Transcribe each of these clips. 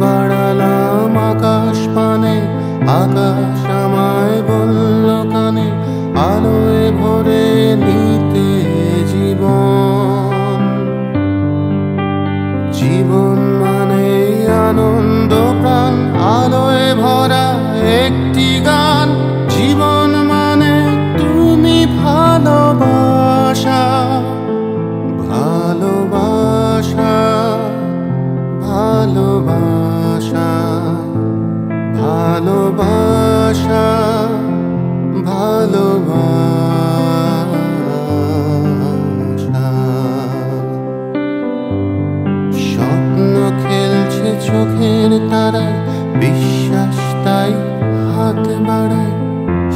বাড়ালাম আকাশ পানে, আকাশ আমায় বলল কানে, আলোয় ভরে নিতে জীবন। জীবন মানে আনন্দ প্রাণ, আলোয় ভরা একটি গান। জীবন মানে তুমি ভালোবাসা, ভালোবাসা, ভালোবাসা, ভালোবাসা, ভালোবাসা। স্বপ্ন খেলছে চোখের তারায়, বিশ্বাস তাই হাত বাড়ায়,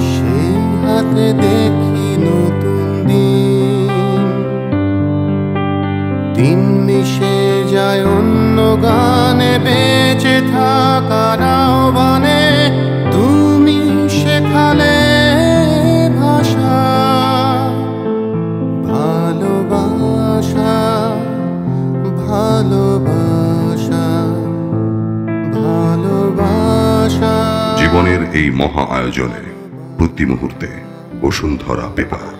সেই হাতে দেখি নতুন দিন। দিন মিশে যায় অন্য গানে, বেঁচে থাকার আহ্বানে তুমি শেখালে ভাষা। ভালোবাসা, ভালোবাসা, ভালোবাসা। জীবনের এই মহা আয়োজনে প্রতি মুহূর্তে বসুন্ধরা পেপার।